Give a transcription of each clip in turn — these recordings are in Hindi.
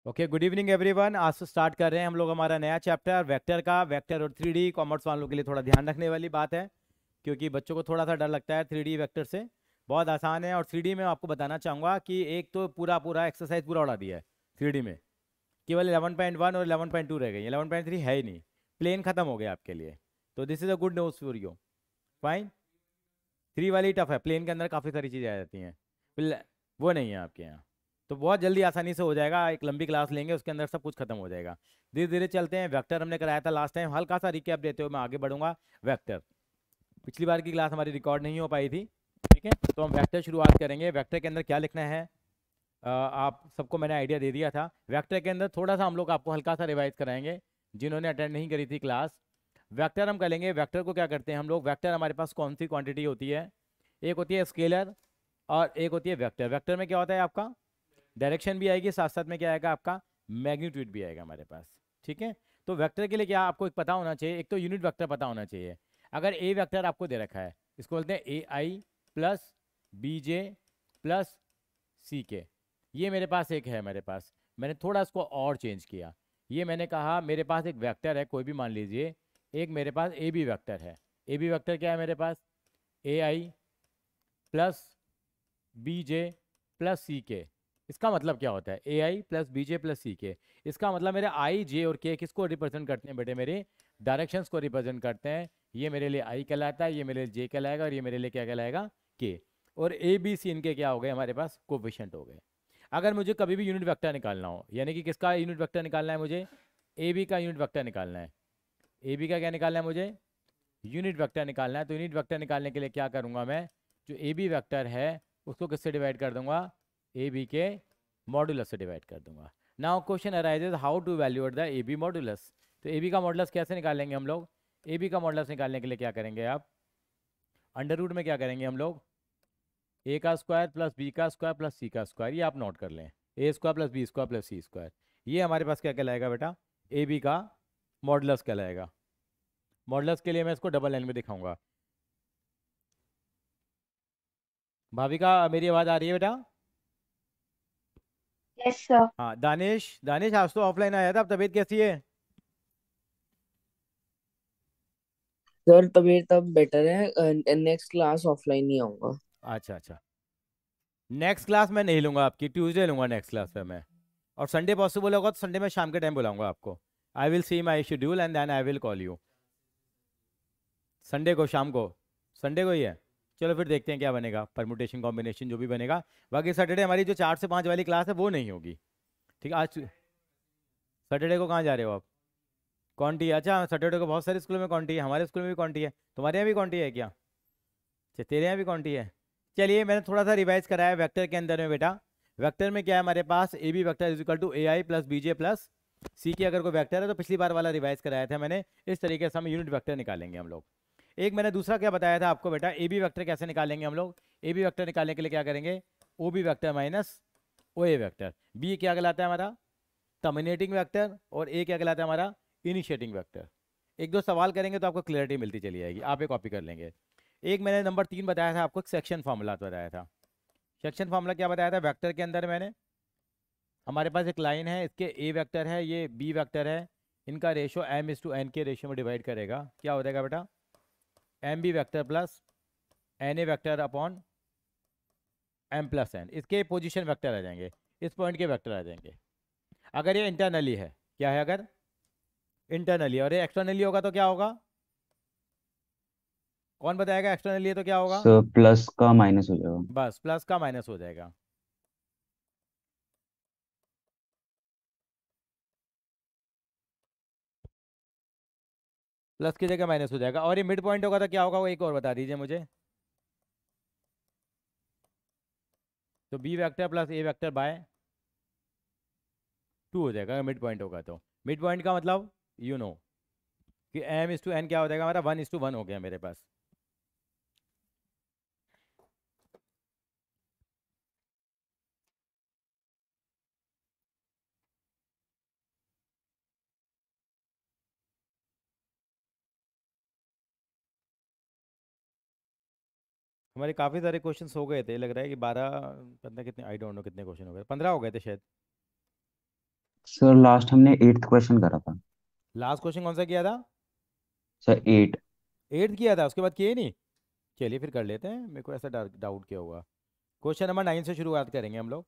Okay, good evening everyone. आज से स्टार्ट कर रहे हैं हम लोग हमारा नया चैप्टर वेक्टर का। वेक्टर और 3D कॉमर्स वालों के लिए थोड़ा ध्यान रखने वाली बात है, क्योंकि बच्चों को थोड़ा सा डर लगता है 3D वेक्टर से। बहुत आसान है, और 3D में आपको बताना चाहूँगा कि एक तो पूरा पूरा एक्सरसाइज पूरा उड़ा दिया है 3D में। केवल 11.1 और 11.2 रह गई, 11.3 है ही नहीं। प्लेन खत्म हो गया आपके लिए, तो this is a good news for you. Fine. 3 वाली टफ है, प्लेन के अंदर काफ़ी सारी चीज़ें आ जाती हैं। वो नहीं है आपके यहाँ, तो बहुत जल्दी आसानी से हो जाएगा। एक लंबी क्लास लेंगे, उसके अंदर सब कुछ खत्म हो जाएगा। धीरे धीरे चलते हैं। वेक्टर हमने कराया था लास्ट टाइम, हल्का सा रिकैप देते हुए मैं आगे बढ़ूंगा। वेक्टर, पिछली बार की क्लास हमारी रिकॉर्ड नहीं हो पाई थी, ठीक है। तो हम वेक्टर शुरुआत करेंगे। वेक्टर के अंदर क्या लिखना है, आप सबको मैंने आइडिया दे दिया था। वेक्टर के अंदर थोड़ा सा हम लोग आपको हल्का सा रिवाइज कराएंगे, जिन्होंने अटेंड नहीं करी थी क्लास। वेक्टर हम करेंगे। वेक्टर को क्या करते हैं हम लोग, वेक्टर हमारे पास कौन सी क्वांटिटी होती है? एक होती है स्केलर और एक होती है वेक्टर। वेक्टर में क्या होता है आपका, डायरेक्शन भी आएगी, साथ साथ में क्या आएगा आपका, मैग्नीट्यूड भी आएगा हमारे पास, ठीक है। तो वेक्टर के लिए क्या आपको एक पता होना चाहिए, एक तो यूनिट वेक्टर पता होना चाहिए। अगर ए वेक्टर आपको दे रखा है, इसको बोलते हैं ए I plus B J plus C के। ये मेरे पास एक है, मेरे पास मैंने थोड़ा इसको और चेंज किया। ये मैंने कहा मेरे पास एक वेक्टर है, कोई भी मान लीजिए। एक मेरे पास ए बी वेक्टर है। ए बी वेक्टर क्या है मेरे पास, ए I plus B J plus C के। इसका मतलब क्या होता है, ए I plus B J plus C के। इसका मतलब मेरे आई जे और के किसको रिप्रेजेंट करते हैं बेटे, मेरे डायरेक्शंस को रिप्रेजेंट करते हैं। ये मेरे लिए आई कहलाता है, ये मेरे लिए जे कहलाएगा, और ये मेरे लिए क्या कहलाएगा, के। और ए बी सी इनके क्या हो गए हमारे पास, कोफिशिएंट हो गए। अगर मुझे कभी भी यूनिट वेक्टर निकालना हो, यानी कि किसका यूनिट वेक्टर निकालना है मुझे, ए बी का यूनिट वेक्टर निकालना है। ए बी का क्या निकालना है मुझे, यूनिट वेक्टर निकालना है। तो यूनिट वेक्टर निकालने के लिए क्या करूँगा मैं, जो ए बी वेक्टर है उसको किससे डिवाइड कर दूंगा, ए बी के मॉडुलस से डिवाइड कर दूंगा। Now question arises how to evaluate the A B modulus. तो ए बी का मॉडुलस कैसे निकालेंगे हम लोग, ए बी का मॉडुलस निकालने के लिए क्या करेंगे आप, अंडर रूट में क्या करेंगे हम लोग, ए का स्क्वायर प्लस बी का स्क्वायर प्लस सी का स्क्वायर। ये आप नोट कर लें, A square plus B square plus C square. ये हमारे पास क्या कहलाएगा बेटा, ए बी का मॉडुलस कहलाएगा। मॉडुलस के लिए मैं इसको डबल लाइन में दिखाऊंगा। भाविका, मेरी आवाज़ आ रही है बेटा? Yes sir. हाँ दानिश, दानिश आज तो ऑफलाइन आया था, अब तबीयत कैसी है? सर तबीयत अब बेटर है। नेक्स्ट क्लास ऑफलाइन ही आऊंगा। अच्छा अच्छा, नेक्स्ट क्लास मैं नहीं लूंगा आपकी, ट्यूसडे लूंगा नेक्स्ट क्लास पे मैं। और संडे पॉसिबल होगा तो संडे में शाम के टाइम बुलाऊंगा आपको। I will see my schedule and then I will call you. Sunday को शाम को, संडे को ही है। चलो फिर देखते हैं क्या बनेगा, परमुटेशन कॉम्बिनेशन जो भी बनेगा। बाकी सैटरडे हमारी जो 4 से 5 वाली क्लास है वो नहीं होगी, ठीक है। आज सैटरडे को कहाँ जा रहे हो आप? कॉन्टी, अच्छा सैटरडे को बहुत सारे स्कूलों में कॉन्टी है, हमारे स्कूल में भी कॉन्टी है। तुम्हारे यहाँ भी कॉन्टी है क्या? अच्छा तेरे यहाँ भी कौनटी है। चलिए मैंने थोड़ा सा रिवाइज कराया वेक्टर के अंदर में बेटा। वेक्टर में क्या है हमारे पास, A B vector is equal to A I plus B J plus C K. अगर कोई वेक्टर है तो पिछली बार वाला रिवाइज कराया था मैंने, इस तरीके से हम यूनिट वेक्टर निकालेंगे हम लोग। एक मैंने दूसरा क्या बताया था आपको बेटा, ए बी वेक्टर कैसे निकालेंगे हम लोग। ए बी वेक्टर निकालने के लिए क्या करेंगे, ओ B vector minus O A vector. B क्या कहलाता है हमारा, टर्मिनेटिंग वेक्टर, और ए क्या कहलाता है हमारा, इनिशिएटिंग वेक्टर। एक दो सवाल करेंगे तो आपको क्लियरिटी मिलती चली जाएगी, आप ये कॉपी कर लेंगे। एक मैंने नंबर 3 बताया था आपको, एक सेक्शन फार्मूला बताया था। सेक्शन फार्मूला क्या बताया था वेक्टर के अंदर मैंने, हमारे पास एक लाइन है, इसके ए वेक्टर है, ये बी वेक्टर है। इनका ratio M is to N के रेशो में डिवाइड करेगा, क्या हो जाएगा बेटा, M B vector plus N A vector upon M plus N. इसके पोजिशन वेक्टर आ जाएंगे, इस पॉइंट के वेक्टर आ जाएंगे। अगर ये इंटरनली है, क्या है, अगर इंटरनली, और ये एक्सटर्नली होगा तो क्या होगा, कौन बताएगा, एक्सटर्नली है तो क्या होगा? सर प्लस का माइनस हो जाएगा। बस प्लस का माइनस हो जाएगा। प्लस की जगह माइनस हो जाएगा। और ये मिड पॉइंट होगा तो क्या होगा, वो एक और बता दीजिए मुझे। तो B vector plus A vector by 2 हो जाएगा मिड पॉइंट होगा तो। मिड पॉइंट का मतलब यू नो कि एम इज टू एन क्या हो जाएगा हमारा, 1:1 हो गया मेरे पास। हमारे काफ़ी सारे क्वेश्चंस हो गए थे, लग रहा है कि 12 15 कितने, आई डोंट नो कितने क्वेश्चन हो गए, 15 हो गए थे शायद। सर लास्ट हमने 8th क्वेश्चन करा था। लास्ट क्वेश्चन कौन सा किया था? सर 8। 8 किया था, उसके बाद किए नहीं? चलिए फिर कर लेते हैं, मेरे को ऐसा डाउट किया होगा। क्वेश्चन नंबर 9 से शुरुआत करेंगे हम लोग।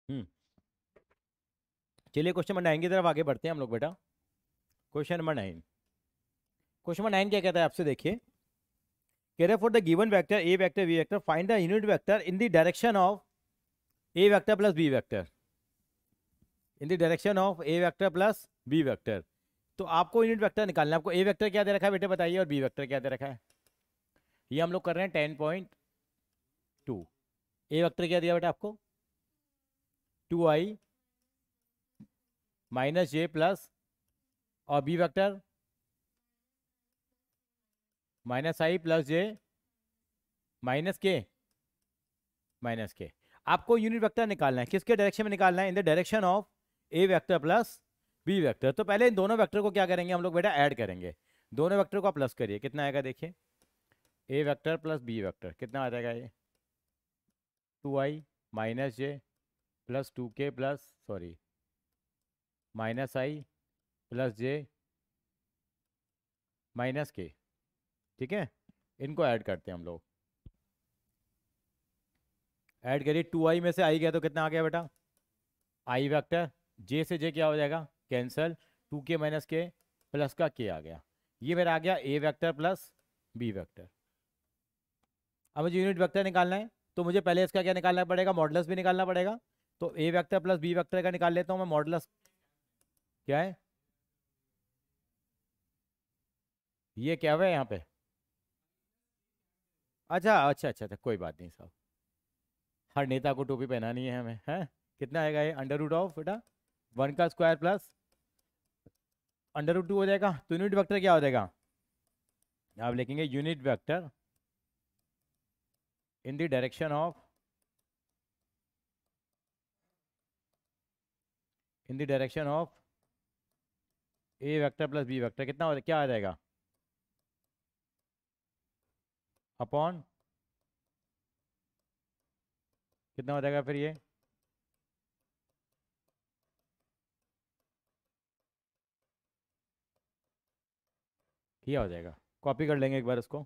हम्म चलिए क्वेश्चन नंबर 9 की तरफ आगे बढ़ते हैं हम लोग बेटा। Question number 9। क्वेश्चन नंबर 9 क्या कहता है आपसे, देखिए। कह रहे for the given vector A vector B vector find the unit vector in the direction of A vector plus B vector. In the direction of A vector plus B vector. तो आपको यूनिट वेक्टर निकालना है। आपको ए वेक्टर क्या दे रखा है बेटे बताइए, और बी वेक्टर क्या दे रखा है? ये हम लोग कर रहे हैं 10.2। ए वेक्टर क्या दिया बेटा आपको? 2i माइनस जे प्लस, और B vector minus I plus J minus के, माइनस के। आपको यूनिट वेक्टर निकालना है, किसके डायरेक्शन में निकालना है? In the direction of A vector plus B vector. तो पहले इन दोनों वेक्टर को क्या करेंगे हम लोग बेटा? ऐड करेंगे। दोनों वेक्टर को आप प्लस करिए, कितना आएगा देखिए। A vector plus B vector कितना आ जाएगा? ये 2i minus J plus 2k plus, sorry, minus I plus J minus K. ठीक है, इनको ऐड करते हैं हम लोग। ऐड करिए, 2i में से आई गया तो कितना आ गया बेटा? आई वेक्टर, जे से जे क्या हो जाएगा? कैंसल, 2k माइनस के प्लस का के आ गया। ये मेरा आ गया ए वेक्टर प्लस बी वेक्टर। अब मुझे यूनिट वेक्टर निकालना है, तो मुझे पहले इसका क्या निकालना पड़ेगा? मॉडुलस भी निकालना पड़ेगा। तो A vector plus B vector का निकाल लेता हूँ मैं मॉडुलस। क्या है ये, क्या हुआ है यहाँ पे? अच्छा अच्छा अच्छा अच्छा, कोई बात नहीं साहब, हर नेता को टोपी पहनानी है हमें, है? कितना आएगा ये? अंडर रूट ऑफ बेटा 1 का स्क्वायर प्लस अंडर रूट 2 हो जाएगा। तो यूनिट वेक्टर क्या हो जाएगा? आप लिखेंगे unit vector in the direction of, in the direction of A vector plus B vector कितना हो, क्या आ जाएगा? अपॉन कितना हो जाएगा फिर ये? क्या हो जाएगा? कॉपी कर लेंगे एक बार इसको।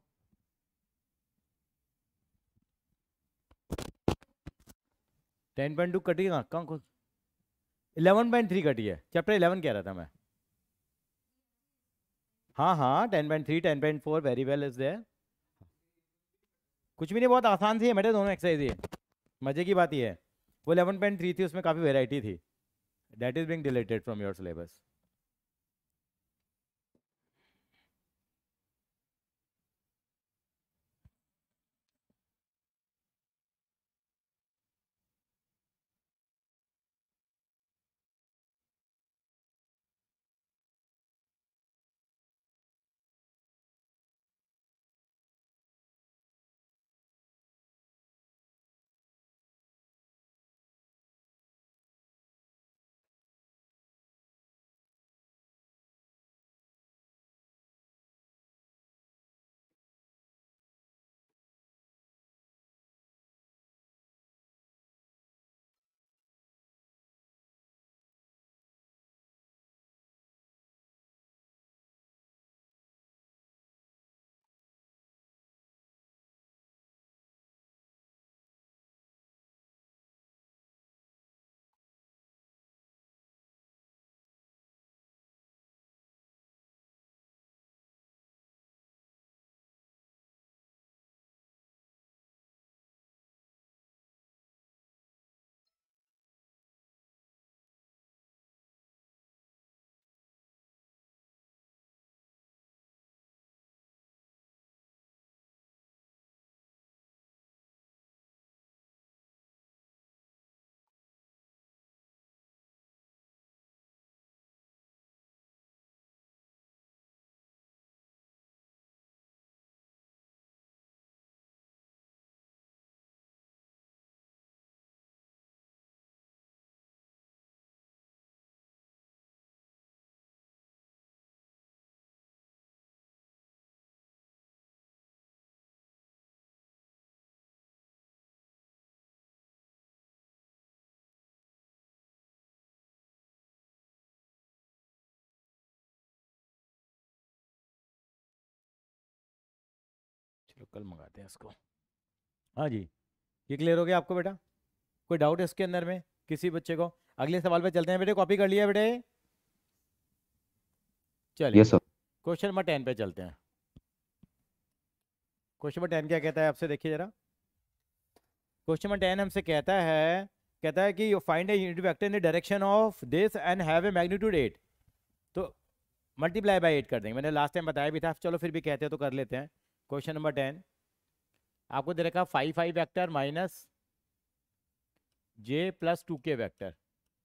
10.2 कटी कहाँ कहाँ कुछ? 11.3 कटी है, चैप्टर 11 कह रहा था मैं। हाँ हाँ, 10.3 10.4 वेरी वेल इज देयर। कुछ भी नहीं, बहुत आसान सी है बेटे दोनों एक्सरसाइज ये। मजे की बात ये है, वो 11.3 थी, उसमें काफ़ी वेराइटी थी। That is being deleted from your syllabus. चलो कल मंगाते हैं इसको। हाँ जी, ये क्लियर हो गया आपको बेटा? कोई डाउट है इसके अंदर में किसी बच्चे को? अगले सवाल पे चलते हैं बेटे। कॉपी कर लिया बेटे? चलिए यस सर। क्वेश्चन नंबर 10 पे चलते हैं। क्वेश्चन नंबर 10 क्या कहता है आपसे, देखिए जरा। क्वेश्चन नंबर 10 हमसे कहता है कि you find a unit vector in the direction of this and have a magnitude 8। तो मल्टीप्लाई बाय 8 कर देंगे, मैंने लास्ट टाइम बताया भी था, चलो फिर भी कहते हैं तो कर लेते हैं। क्वेश्चन नंबर 10 आपको दे रखा 5 vector minus J plus 2k vector.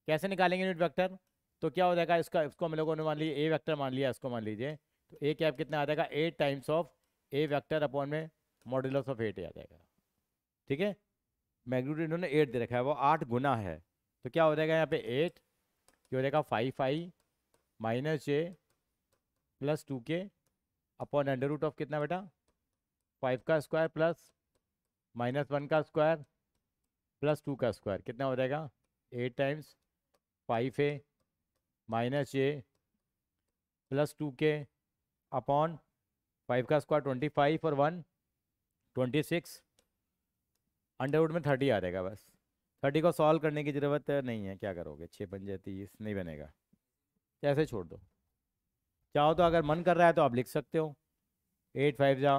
कैसे निकालेंगे यूनिट वेक्टर? तो क्या हो जाएगा, इसको हम लोगों ने मान लिया ए वेक्टर मान लिया, इसको मान लीजिए। तो ए कैप कितना आ जाएगा, 8 times of A vector upon में मॉड्यूलस ऑफ 8 आ जाएगा। ठीक है, मैग्नीट्यूड इन्होंने 8 दे रखा है, वो 8 गुना है। तो क्या हो जाएगा यहाँ पे 8, क्या हो जाएगा 5 minus J plus 2k upon under root of कितना बेटा, 5 का स्क्वायर प्लस -1 का स्क्वायर प्लस 2 का स्क्वायर, कितना हो जाएगा 8 times 5a minus J plus 2k upon 5 का स्क्वायर 25 और 1 26, अंडर रूट में 30 आ जाएगा। बस 30 को सॉल्व करने की ज़रूरत नहीं है, क्या करोगे, 6 पंजे 30 नहीं बनेगा, कैसे छोड़ दो। चाहो तो अगर मन कर रहा है तो आप लिख सकते हो 8 5 जा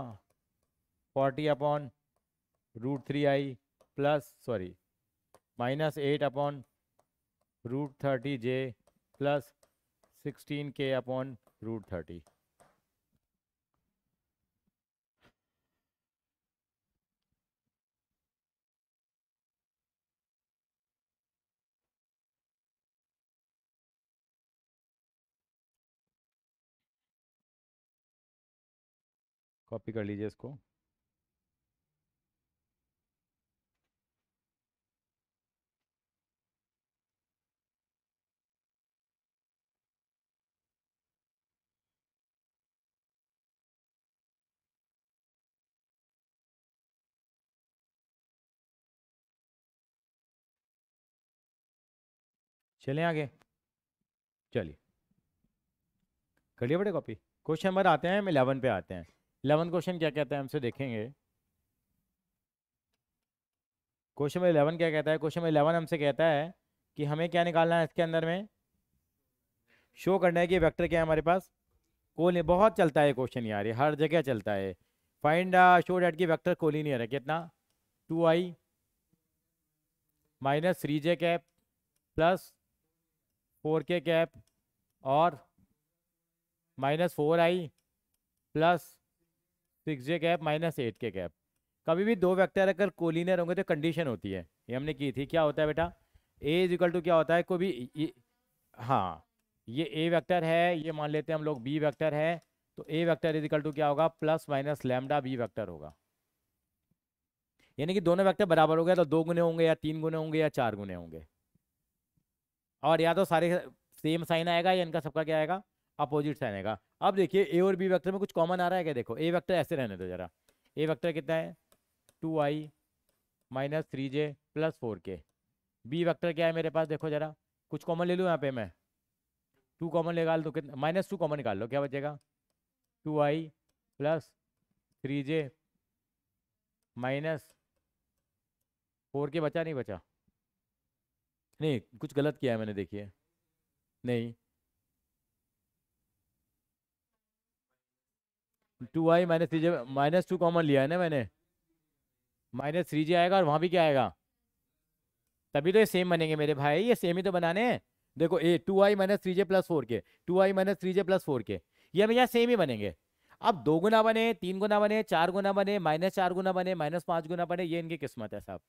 40 upon √3i plus sorry -8 upon √30j plus 16k upon √30। Copy कर लीजिए इसको। चलें आगे, चलिए कर लिया बेटे कॉपी। क्वेश्चन नंबर आते हैं, हम 11 पे आते हैं। 11 क्वेश्चन क्या कहता है हमसे देखेंगे। क्वेश्चन नंबर 11 क्या कहता है, क्वेश्चन नंबर 11 हमसे कहता है कि हमें क्या निकालना है इसके अंदर में, शो करना है कि वेक्टर क्या है हमारे पास, कोलिनियर। बहुत चलता है क्वेश्चन यार, ये हर जगह चलता है। फाइंड शो डैट की वेक्टर कोलिनियर है, कितना 2i minus 3j cap plus 4k cap और -4i plus 6j cap minus 8k cap. कभी भी दो वेक्टर अगर कोलिनियर होंगे तो कंडीशन होती है, ये हमने की थी। क्या होता है बेटा, ए इज इक्वल टू क्या होता है, कोई भी हाँ ये ए वेक्टर है, ये मान लेते हैं हम लोग बी वेक्टर है, तो A vector is equal to क्या होगा, plus minus lambda B vector होगा। यानी कि दोनों वेक्टर बराबर हो गए तो 2 गुने होंगे या 3 गुने होंगे या 4 गुने होंगे, और या तो सारे सेम साइन आएगा या इनका सबका क्या आएगा, अपोजिट साइन आएगा। अब देखिए ए और बी वेक्टर में कुछ कॉमन आ रहा है क्या, देखो ए वेक्टर ऐसे रहने दो जरा। ए वेक्टर कितना है 2i minus 3j plus 4k। B vector क्या है मेरे पास, देखो जरा, कुछ कॉमन ले लूँ यहाँ पे मैं, 2 कॉमन निकाल दो, कितना -2 कॉमन निकाल लो, क्या बचेगा 2i plus 3j minus 4k। बचा नहीं बचा, नहीं कुछ गलत किया है मैंने, देखिए नहीं, 2i माइनस 3j -2 कॉमन लिया है ना मैंने, -3j आएगा और वहाँ भी क्या आएगा, तभी तो ये सेम बनेंगे मेरे भाई, ये सेम ही तो बनाने हैं। देखो ए 2i minus 3j plus 4k, 2i minus 3j plus 4k, ये हमें यहाँ सेम ही बनेंगे। अब 2 गुना बने, 3 गुना बने, 4 गुना बने, -4 गुना बने, -5 गुना बने, ये इनकी किस्मत है साहब।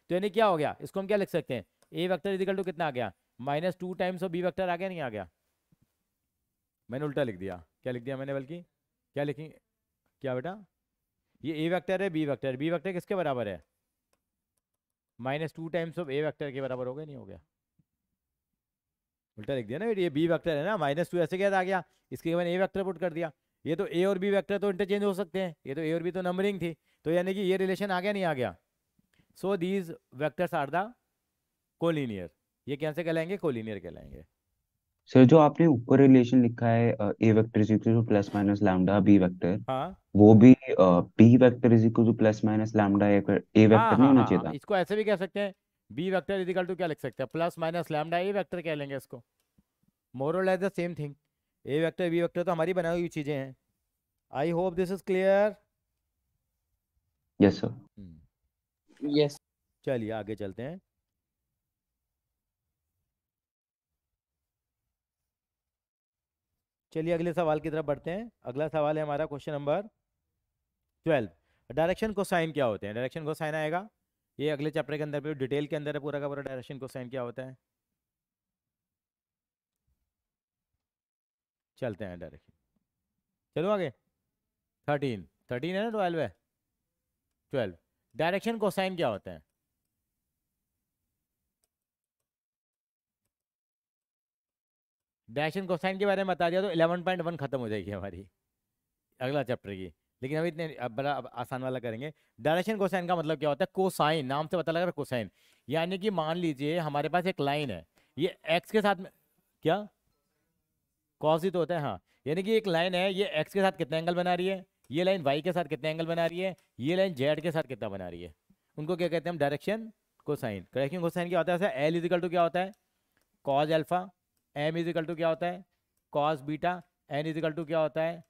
तो यानी क्या हो गया, इसको हम क्या लिख सकते हैं, ए वेक्टर इजिकल टू कितना आ गया, -2 टाइम्स ऑफ बी वेक्टर आ गया, नहीं आ गया, मैंने उल्टा लिख दिया, क्या लिख दिया मैंने, बल्कि क्या लिखी, क्या बेटा, ये ए वेक्टर है, बी वेक्टर, बी वेक्टर किसके बराबर है, -2 टाइम्स ऑफ ए वेक्टर के बराबर हो गया, नहीं हो गया, उल्टा लिख दिया ना, ये बी वेक्टर है ना, -2 ऐसे क्या आ गया, इसके मैंने ए वेक्टर पुट कर दिया। ये तो ए और बी वेक्टर तो इंटरचेंज हो सकते हैं, ये तो ए और बी तो नंबरिंग थी, तो यानी कि ये रिलेशन आ गया नहीं आ गया। So these vectors are the collinear, ये कैसे कहलाएंगे, कोलिनियर कहलाएंगे। सर जो आपने ऊपर रिलेशन लिखा है A vector is equal to plus minus lambda B vector, हाँ वो भी B vector is equal to plus minus lambda A हाँ वेक्टर नहीं हाँ होना हाँ चाहिए हाँ, था? इसको ऐसे भी कह सकते हैं, बी वेक्टर इजिकल टू क्या लिख सकते हैं, plus minus lambda A vector कह लेंगे इसको, मोर और less the same thing. A vector B vector तो हमारी बनाई हुई चीजें हैं। I hope this is clear. Yes sir. Yes. चलिए आगे चलते हैं। चलिए अगले सवाल की तरफ बढ़ते हैं। अगला सवाल है हमारा क्वेश्चन नंबर 12। डायरेक्शन कोसाइन क्या होते हैं? डायरेक्शन कोसाइन आएगा, ये अगले चैप्टर के अंदर भी डिटेल के अंदर है पूरा का पूरा, डायरेक्शन कोसाइन क्या होता है। चलते हैं डायरेक्शन, चलो आगे। 13 है ना, 12 है, 12। डायरेक्शन कोसाइन क्या होता है? डायरेक्शन कोसाइन के बारे में बता दिया तो 11.1 खत्म हो जाएगी हमारी अगला चैप्टर की। लेकिन अभी इतने अब आसान वाला करेंगे। डायरेक्शन कोसाइन का मतलब क्या होता है? कोसाइन नाम से पता लग रहा है, कोसाइन यानी कि मान लीजिए हमारे पास एक लाइन है, ये एक्स के साथ में, क्या कॉस ही तो होता है, हाँ। यानी कि एक लाइन है, ये एक्स के साथ कितना एंगल बना रही है, ये लाइन वाई के साथ कितना एंगल बना रही है, ये लाइन जेड के साथ कितना बना रही है, उनको क्या कहते हैं हम? Direction cosine. डायरेक्शन कोसाइन क्या होता है? एल इजिकल टू क्या होता है? Cos alpha. M equal to क्या होता है? Cos beta. N equal to क्या होता है?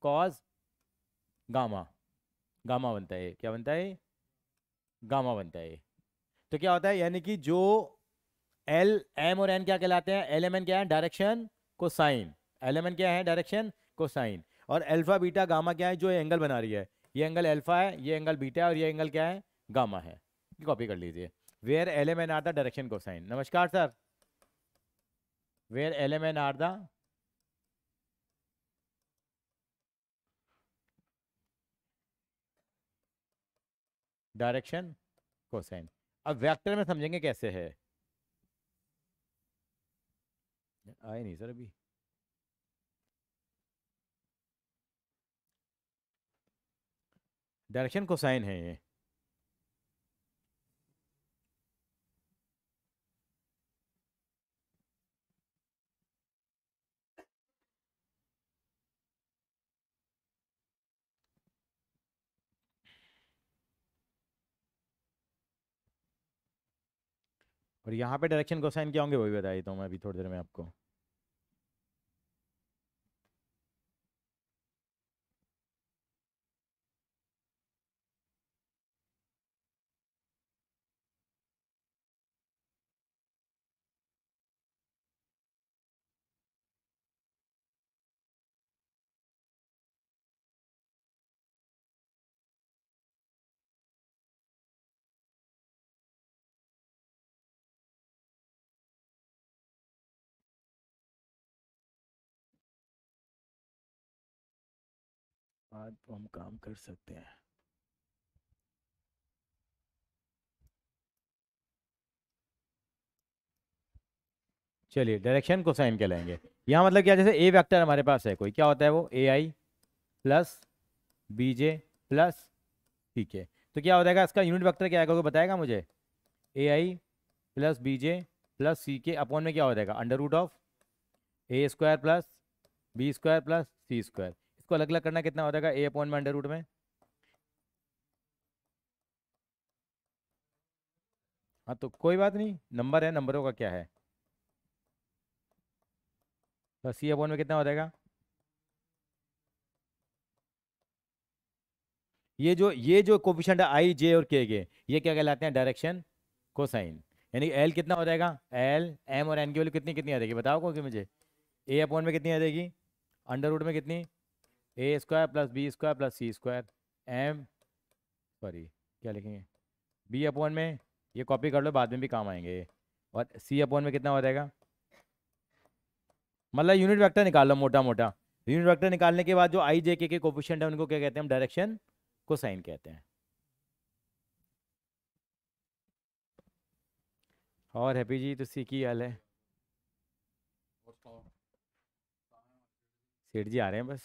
Cos gamma. गामा बनता है, क्या बनता है? गामा बनता है। तो क्या होता है, यानी कि जो एल एम और एन क्या कहलाते हैं? एल एम एन क्या है? Direction cosine. L M N क्या है? Direction cosine. और अल्फा बीटा गामा क्या है? जो एंगल बना रही है, ये एंगल अल्फा है, ये एंगल बीटा है, और ये एंगल क्या है? गामा है। कॉपी कर लीजिए। Where L M N are the direction cosine. नमस्कार sir. Where L M N are the direction cosine. अब वेक्टर में समझेंगे कैसे है। आए नहीं सर अभी। डायरेक्शन कोसाइन है ये। और यहाँ पे डायरेक्शन कोसाइन क्या होंगे वो भी बता देता हूँ मैं अभी थोड़ी देर में आपको। आज तो हम काम कर सकते हैं। चलिए डायरेक्शन कोसाइन कहलाएंगे। यहाँ मतलब क्या, जैसे ए वेक्टर हमारे पास है कोई, क्या होता है वो? ए I plus B J plus, ठीक है। तो क्या हो जाएगा इसका यूनिट वेक्टर क्या है, कोई बताएगा मुझे? A I plus B J plus C के अपॉन में क्या हो जाएगा? Under root of A square plus B square plus C square. इसको अलग अलग करना कितना हो जाएगा? ए अपॉन में अंडर रूट में, हाँ तो कोई बात नहीं, नंबर है, नंबरों का क्या है। तो सी अपॉन में कितना हो जाएगा? ये जो कोफिशिएंट है आई जे और के, ये क्या कहलाते हैं? Direction cosine. यानी एल कितना हो जाएगा? एल एम और एन की वैल्यू कितनी कितनी आ जाएगी बताओ को कि मुझे। ए अपॉन में कितनी आ जाएगी? अंडर रूट में कितनी? A square plus B square plus C square. Um, sorry क्या लिखेंगे, बी अपॉन में, ये कॉपी कर लो बाद में भी काम आएंगे। और सी अपॉन में कितना हो जाएगा? मतलब यूनिट वेक्टर निकाल लो मोटा मोटा। यूनिट वेक्टर निकालने के बाद जो आई जे के कोफिशिएंट है उनको क्या कहते हैं हम? डायरेक्शन कोसाइन कहते हैं। और हैप्पी जी तो सी की हाल है? सेठ जी आ रहे हैं बस,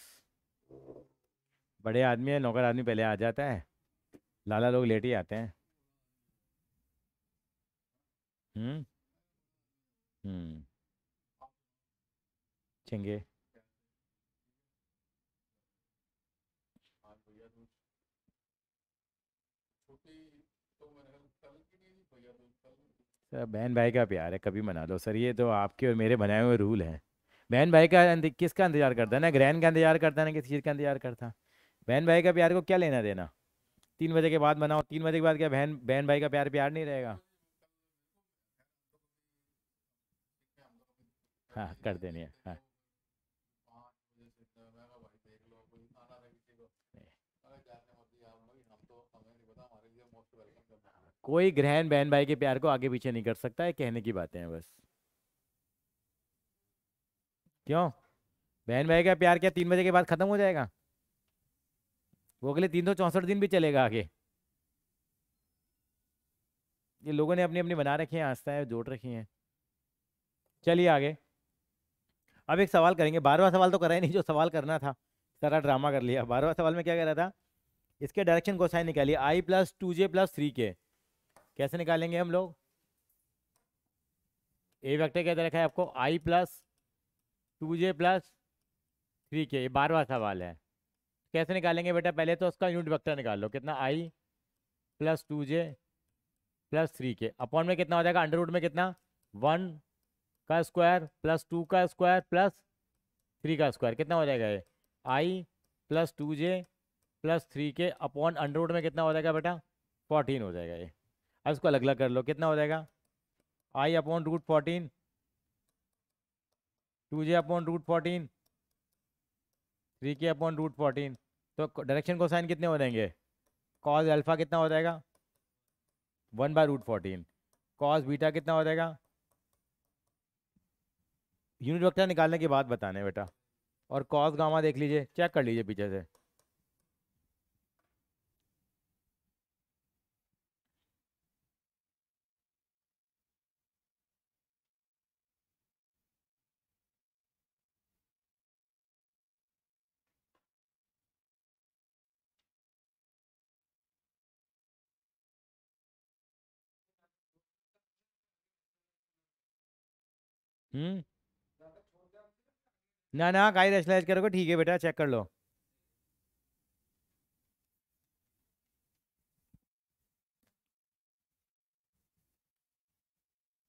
बड़े आदमी है, नौकर आदमी पहले आ जाता है, लाला लोग लेट ही आते हैं। हम्म। हम्म। चेंगे। सर बहन भाई का प्यार है, कभी मना लो सर, ये तो आपके और मेरे बनाए हुए रूल हैं। बहन भाई का किसका इंतजार करता है, ना ग्रहण का इंतजार करता है ना किसी चीज़ का इंतजार करता। बहन भाई का प्यार को क्या लेना देना। 3 बजे के बाद मनाओ, 3 बजे के बाद क्या बहन बहन भाई का प्यार प्यार नहीं रहेगा। हाँ कर देनी है, हाँ। कोई ग्रहण बहन भाई के प्यार को आगे पीछे नहीं कर सकता है, कहने की बातें हैं बस। क्यों, बहन भाई का प्यार क्या 3 बजे के बाद खत्म हो जाएगा? वो अगले 364 दिन भी चलेगा आगे। ये लोगों ने अपनी अपनी बना रखी हैं आस्थाएं, जोड़ रखी हैं। चलिए आगे। अब एक सवाल करेंगे, 12वां सवाल तो करा ही नहीं जो सवाल करना था, सारा ड्रामा कर लिया। 12वां सवाल में क्या कह रहा था, इसके डायरेक्शन कोसाइन निकालिए i+2j+3k। कैसे निकालेंगे हम लोग? ए वेक्टर क्या दे रखा है आपको, i+2j+3k, ये 12वां सवाल है। कैसे निकालेंगे बेटा, पहले तो उसका यूनिट वेक्टर निकाल लो, कितना i+2j+3k अपॉन में कितना हो जाएगा, अंडर रूट में कितना, 1 का स्क्वायर +2 का स्क्वायर +3 का स्क्वायर, कितना हो जाएगा ये, i+2j+3k अपॉन अंडर रूट में कितना हो जाएगा बेटा, 14 हो जाएगा ये। अब इसको अलग अलग कर लो, कितना हो जाएगा, i/√14, 2j/√14, 3k/√14। तो डायरेक्शन कोसाइन कितने हो जाएंगे, कॉस अल्फा कितना हो जाएगा, 1/√14, कॉस बीटा कितना हो जाएगा। यूनिट वेक्टर निकालने के बाद बताने बेटा। और कॉस गामा देख लीजिए, चेक कर लीजिए पीछे से। हम्म, ना ना काई रेशलाइज करोगे, ठीक है बेटा, चेक कर लो।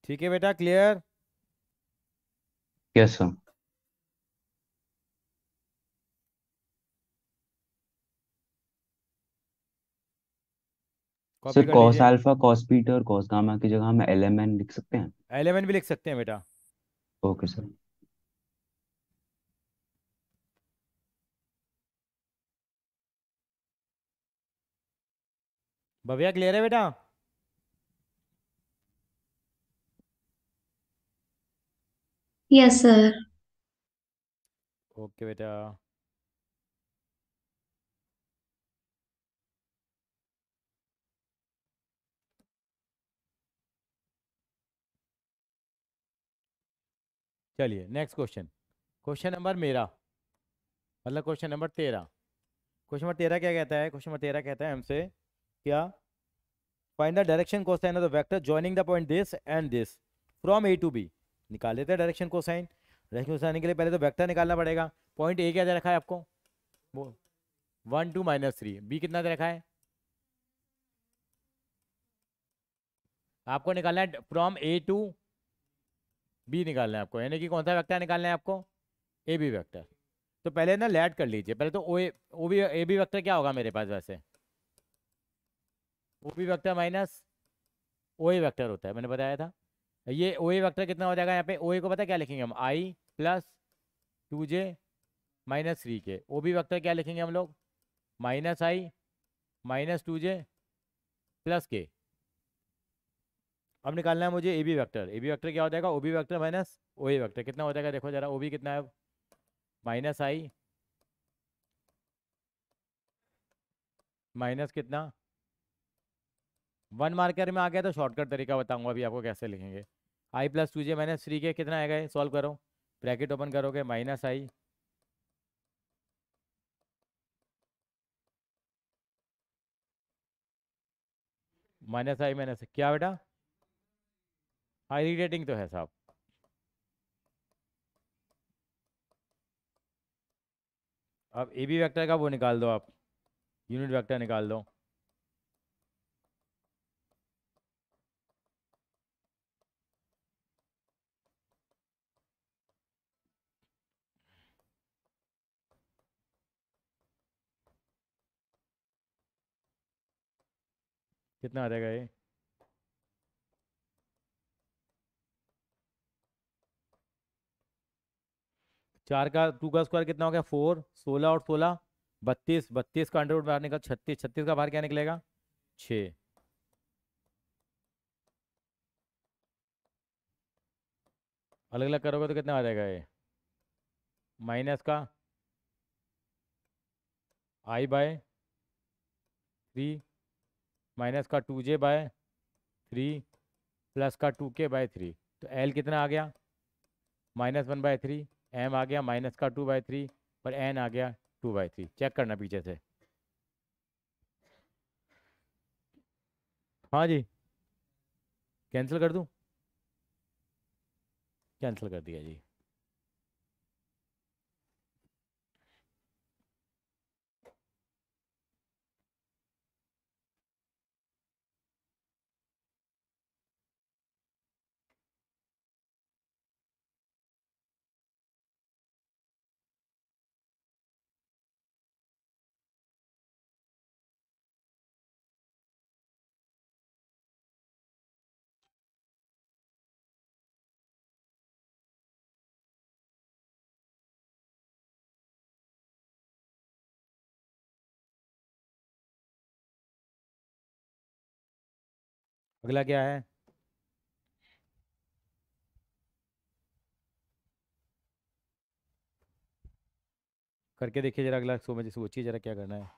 ठीक है बेटा, clear. Yes sir. Copy sir कर कॉस लीजिए। अल्फा कॉस बीटा और कॉस गामा की जगह हम LMN लिख सकते हैं। एलेवन भी लिख सकते हैं बेटा। Okay sir. भव्या क्लियर है बेटा? Yes sir. ओके बेटा। चलिए नेक्स्ट क्वेश्चन, क्वेश्चन नंबर मेरा, मतलब क्वेश्चन नंबर 13। क्वेश्चन नंबर 13 क्या कहता है, क्वेश्चन नंबर 13 कहता है हमसे क्या, find the direction cosine of the vector joining the point this and this from A to B. निकाल लेते हैं डायरेक्शन कोसाइन। डायरेक्शन कोसाइन के लिए पहले तो वेक्टर निकालना पड़ेगा। पॉइंट ए क्या दे रखा है आपको, वो 1 2 -3, बी कितना दे रखा है आपको, निकालना है फ्रॉम ए टू बी निकालना है आपको, यानी कि कौन सा वेक्टर निकालना है आपको, ए बी वेक्टर। तो पहले ना लैड कर लीजिए, पहले तो O B A B vector क्या होगा मेरे पास, वैसे O B vector minus O A vector होता है, मैंने बताया था। ये ओ ए वेक्टर कितना हो जाएगा, यहाँ पे ओ ए को पता है क्या लिखेंगे हम, i+2j-3k। ओ बी वेक्टर क्या लिखेंगे हम लोग, -i-2j+k। अब निकालना है मुझे A B vector. A B vector क्या हो जाएगा, O B vector minus O A vector, कितना हो जाएगा देखो जरा, ओ बी कितना है, -i माइनस कितना 1 मार्कर में आ गया, तो शॉर्टकट तरीका बताऊंगा अभी आपको कैसे लिखेंगे। i+2j-3k कितना आएगा, ये सॉल्व करो, ब्रैकेट ओपन करोगे, -i माइनस क्या बेटा, हाई रेटिंग तो है साहब। अब ए बी वेक्टर का वो निकाल दो आप, यूनिट वेक्टर निकाल दो। कितना आ जाएगा ये? चार का टू का स्क्वायर कितना हो गया? 4, 16 और 16 32, 32 का अंडर रूट बाहर निकल 36, 36 का बाहर क्या निकलेगा? 6। अलग अलग करोगे तो कितना आ जाएगा ये? माइनस का आई बाय 3 माइनस का 2j बाय 3 प्लस का 2k बाय 3। तो एल कितना आ गया? -1/3। एम आ गया -2/3 और एन आ गया 2/3। चेक करना पीछे से। हाँ जी, कैंसिल कर दूँ? कैंसिल कर दिया जी। अगला क्या है? करके देखिए जरा, अगला सोचिए जरा क्या करना है।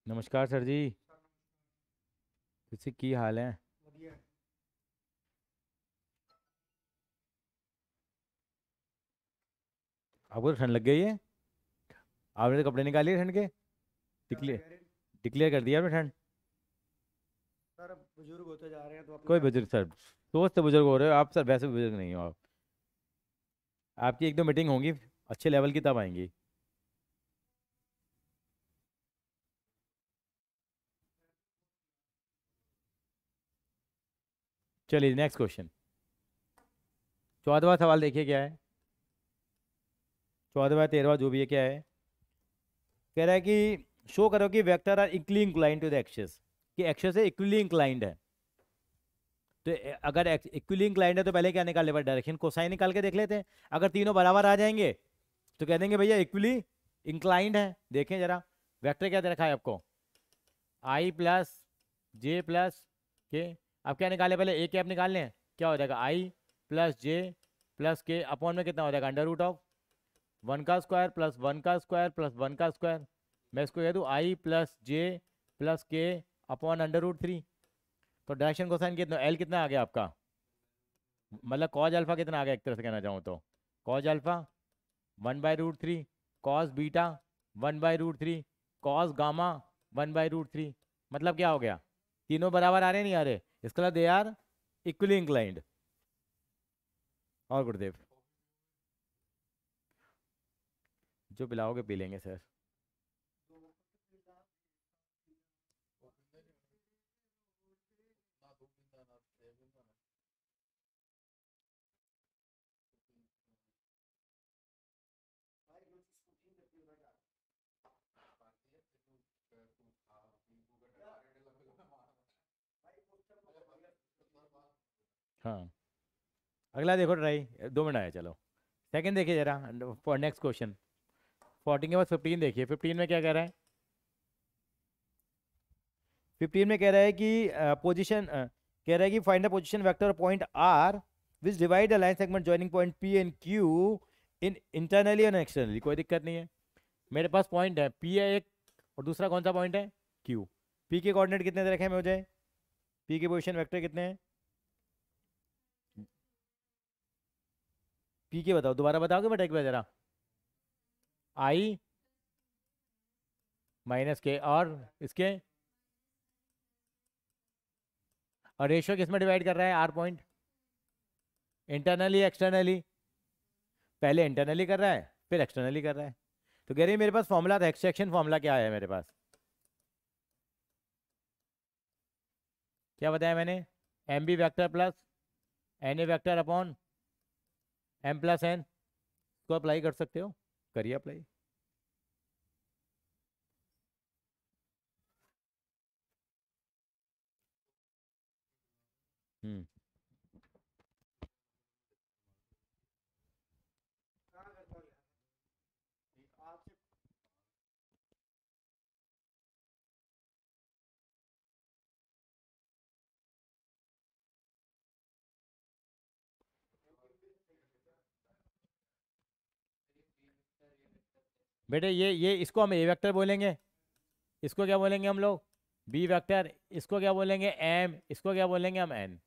नमस्कार सर जी, किसी की हाल है? आपको तो ठंड लग गई है? आपने तो कपड़े निकाले ठंड के। डिक्लेयर डिक्लेयर कर दिया आपने ठंड। सर अब बुजुर्ग होते जा रहे हैं तो अपने कोई आप बुजुर्ग सर, सोच से बुजुर्ग हो रहे हो आप सर, वैसे बुजुर्ग नहीं हो आप। आपकी एक दो मीटिंग होंगी अच्छे लेवल की, तब आएंगी। चलिए नेक्स्ट क्वेश्चन। 14वां सवाल देखिए क्या है। 14वां 13वां जो भी है क्या है, कह रहा है कि शो करो कि vector are equally inclined to the axis, कि एक्सिस से इक्वली इंक्लाइंड है। तो अगर इक्वली इंक्लाइंड है तो पहले क्या निकाल ले? डायरेक्शन कोसाइन निकाल के देख लेते हैं। अगर तीनों बराबर आ जाएंगे तो कह देंगे भैया इक्वली इंक्लाइंड है। देखें जरा, वेक्टर क्या दे रखा है आपको? आई प्लस जे प्लस के। अब क्या निकाले? पहले ए कैप निकाल लें। क्या हो जाएगा? आई प्लस जे प्लस के अपॉन में कितना हो जाएगा? अंडर रूट ऑफ 1 का स्क्वायर प्लस 1 का स्क्वायर प्लस 1 का स्क्वायर। मैं इसको कह दूँ आई प्लस जे प्लस के अपॉन अंडर रूट 3। तो डायरेक्शन कोसाइन कितना? एल कितना आ गया आपका? मतलब कॉज अल्फा कितना आ गया? एक तरह से कहना चाहूँ तो cause alpha 1/√3, cos beta 1/√3, cos gamma 1/√3। मतलब क्या हो गया? तीनों बराबर आ रहे नहीं आ रहे? इसका मतलब दे आर इक्वली इंक्लाइंड। और गुरुदेव, जो पिलाओगे पी लेंगे सर। हाँ, अगला देखो ट्राई, 2 मिनट आए चलो। सेकंड देखिए जरा, फॉर नेक्स्ट क्वेश्चन। 14 के बाद 15 देखिए। 15 में क्या कह रहा है? 15 में कह रहा है कि पोजीशन कह रहा है कि find the position vector point R which divide the line segment joining point P and Q in internally and externally. कोई दिक्कत नहीं है, मेरे पास पॉइंट है पी है एक, और दूसरा कौन सा पॉइंट है? क्यू। पी के कोऑर्डिनेट कितने दे रखे हैं मुझे? पी के पोजीशन वेक्टर कितने हैं? पी के बताओ, दोबारा बताओगे बेटा एक बार जरा। आई माइनस के और इसके और रेशियो किस में डिवाइड कर रहा है? R point internally externally? पहले इंटरनली कर रहा है फिर एक्सटर्नली कर रहा है। तो कह रही है मेरे पास फॉर्मूला था, एक्सट्रैक्शन फॉर्मूला क्या है मेरे पास? क्या बताया मैंने? M B vector plus N A vector upon M plus N को अप्लाई कर सकते हो, करिए अप्लाई। हम्म बेटे ये इसको हम ए वेक्टर बोलेंगे, इसको क्या बोलेंगे हम लोग? B vector. इसको क्या बोलेंगे? एम। इसको क्या बोलेंगे हम? एन।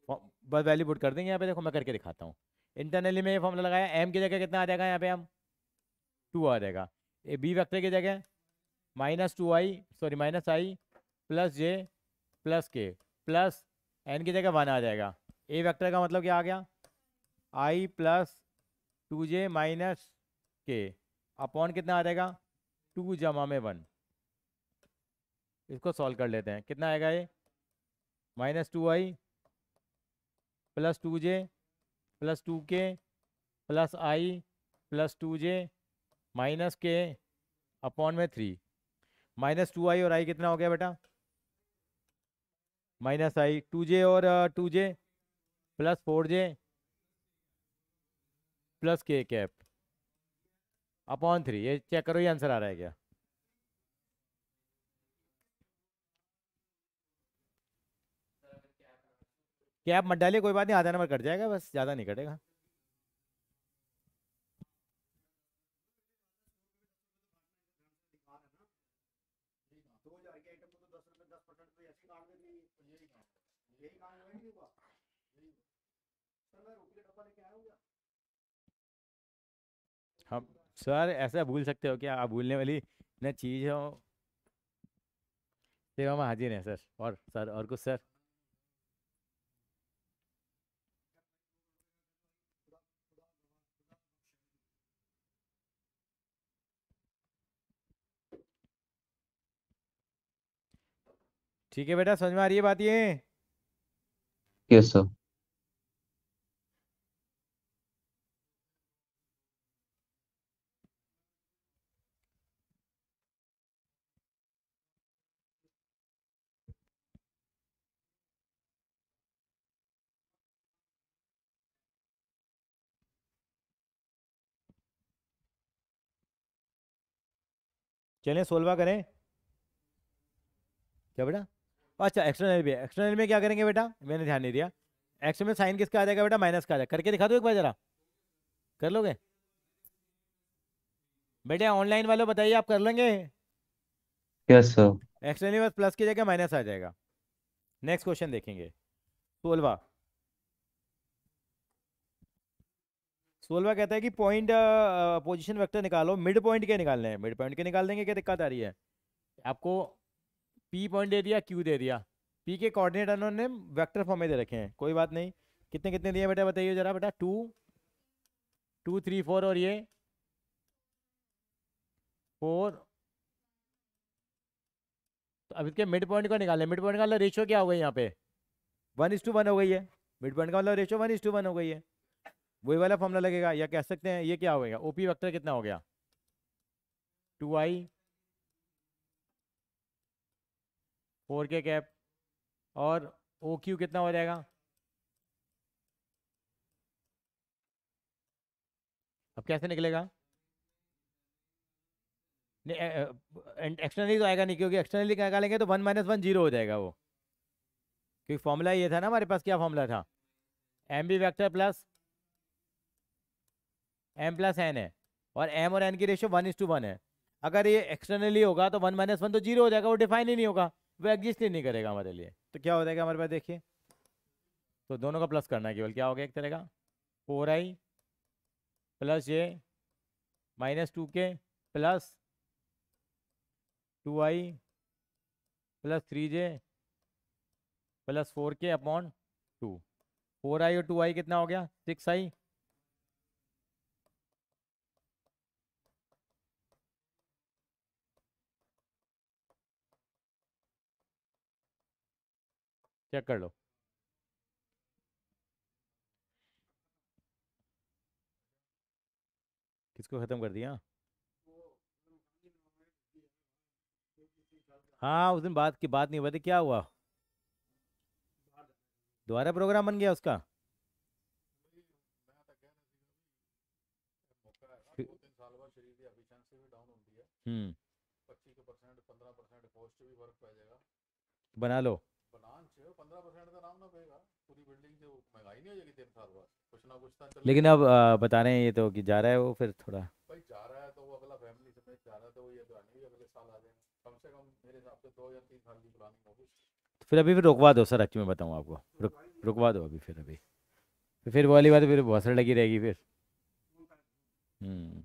बस वैल्यू पुट कर देंगे यहाँ पे। देखो मैं करके दिखाता हूँ। इंटरनली में ये फॉर्मूला लगाया, एम की जगह कितना आ जाएगा यहाँ पे? हम 2 आ जाएगा। ए बी वेक्टर की जगह -2i, sorry -i plus J plus के प्लस एन की जगह 1 आ जाएगा। ए वेक्टर का मतलब क्या आ गया? i प्लस 2j माइनस के अपॉन कितना आ जाएगा? 2 जमा में 1। इसको सॉल्व कर लेते हैं, कितना आएगा ये? -2i plus 2j plus 2k plus i plus 2j minus के अपॉन में 3। -2i और i कितना हो गया बेटा? -i। 2j और 2j प्लस 4j प्लस के कैप अपॉन 3। ये चेक करो, ये आंसर आ रहा है क्या? कैप मत डालिए, कोई बात नहीं, आधा नंबर कट जाएगा, बस ज़्यादा नहीं कटेगा। हम सर ऐसा भूल सकते हो क्या? आप भूलने वाली न चीज़ हो। सेवा में हाजिर हैं सर। और सर और कुछ सर? ठीक है बेटा, समझ में आ रही है बात ये? Yes sir. चलें 16वां करें क्या बेटा? अच्छा एक्सटर्नल भी है। एक्सटर्नल में क्या करेंगे बेटा? मैंने ध्यान नहीं दिया। एक्स में साइन किसका आ जाएगा बेटा? माइनस का आ जाएगा। करके दिखा दो एक बार जरा, कर लोगे बेटा? ऑनलाइन वालों बताइए, आप कर लेंगे? Yes sir. एक्सटर्नली बस प्लस की जगह माइनस आ जाएगा। नेक्स्ट क्वेश्चन देखेंगे 16वां। 16वां कहता है कि पॉइंट पोजीशन वेक्टर निकालो, मिड पॉइंट के निकालने हैं। मिड पॉइंट के निकाल देंगे, क्या दिक्कत आ रही है? आपको पी पॉइंट दे दिया, क्यू दे दिया, पी के कोऑर्डिनेट उन्होंने वेक्टर फॉर्म में दे रखे हैं, कोई बात नहीं। कितने कितने दिए बेटा बताइए जरा बेटा? 2 2 3 4 और ये 4। तो अब इसके मिड पॉइंट को निकालें। मिड पॉइंट का मतलब रेशियो क्या हो गई यहाँ पे? 1:1 हो गई है। मिड पॉइंट का मतलब रेशियो 1:1 हो गई है। वही वाला फॉर्मूला लगेगा, या कह सकते हैं ये क्या हो गया? ओपी वेक्टर कितना हो गया? 2i 4k कैप और ओ क्यू कितना हो जाएगा? अब कैसे निकलेगा? नहीं एक्सटर्नली तो आएगा नहीं, क्योंकि एक्सटर्नली क्या निकालेंगे तो 1 - 1 0 हो जाएगा वो। क्योंकि फॉर्मूला ये था ना हमारे पास, क्या फॉर्मूला था? M B vector plus M plus N है, और एम और एन की रेशियो 1:1 है। अगर ये एक्सटर्नली होगा तो 1 - 1 तो 0 हो जाएगा, वो डिफाइन ही नहीं होगा, वो एग्जिस्ट ही नहीं करेगा हमारे लिए। तो क्या हो जाएगा हमारे पास देखिए? तो दोनों का प्लस करना है केवल। क्या हो गया एक तरह का? 4i प्लस जे -2k plus 2i plus 3j plus 4k upon 2। 4i और 2i कितना हो गया? 6i। चेक कर लो। किसको ख़त्म कर दिया? हाँ, उस दिन बात की बात नहीं हुई थी, क्या हुआ? दोबारा प्रोग्राम बन गया उसका? फिर- हम्म। बना लो। लेकिन अब बता रहे हैं ये तो कि जा रहा है वो, फिर थोड़ा तो फिर अभी फिर रुकवा दो सर, एक्चुअली मैं बताऊँ आपको, रुकवा दो अभी, फिर अभी फिर वो वाली बात फिर बहुत सारी लगी रहेगी फिर। हम्म।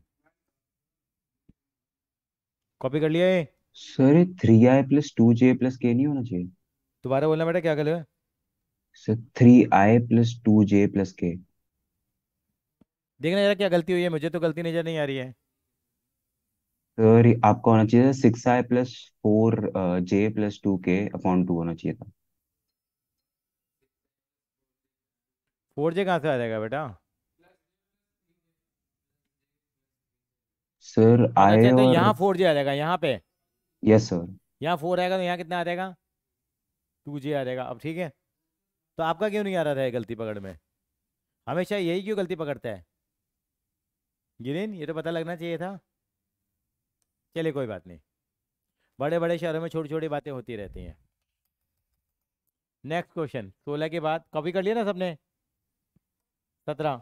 कॉपी कर लिया ये? सर 3i + 2j + k नहीं होना चाहिए? दोबारा बोलना बेटा, क्या कर लो? Sir 3i + 2j + k। देखना जरा क्या गलती हुई है, मुझे तो गलती नजर नहीं आ रही है। सर आपका होना चाहिए 6i + 4j + 2k/2 होना चाहिए था। 4j कहाँ से आ जाएगा बेटा? सर अच्छा, आई तो और यहाँ 4j आ जाएगा यहाँ पे। Yes sir. यहाँ 4 आएगा तो यहाँ कितना आ जाएगा? 2j आ जाएगा। अब ठीक है, तो आपका क्यों नहीं आ रहा था ये गलती पकड़ में? हमेशा यही क्यों गलती पकड़ता है गिरीन? ये तो पता लगना चाहिए था। चलिए कोई बात नहीं, बड़े बड़े शहरों में छोटी छोटी बातें होती रहती हैं। नेक्स्ट क्वेश्चन, 16 के बाद कॉपी कर लिया ना सबने? 17।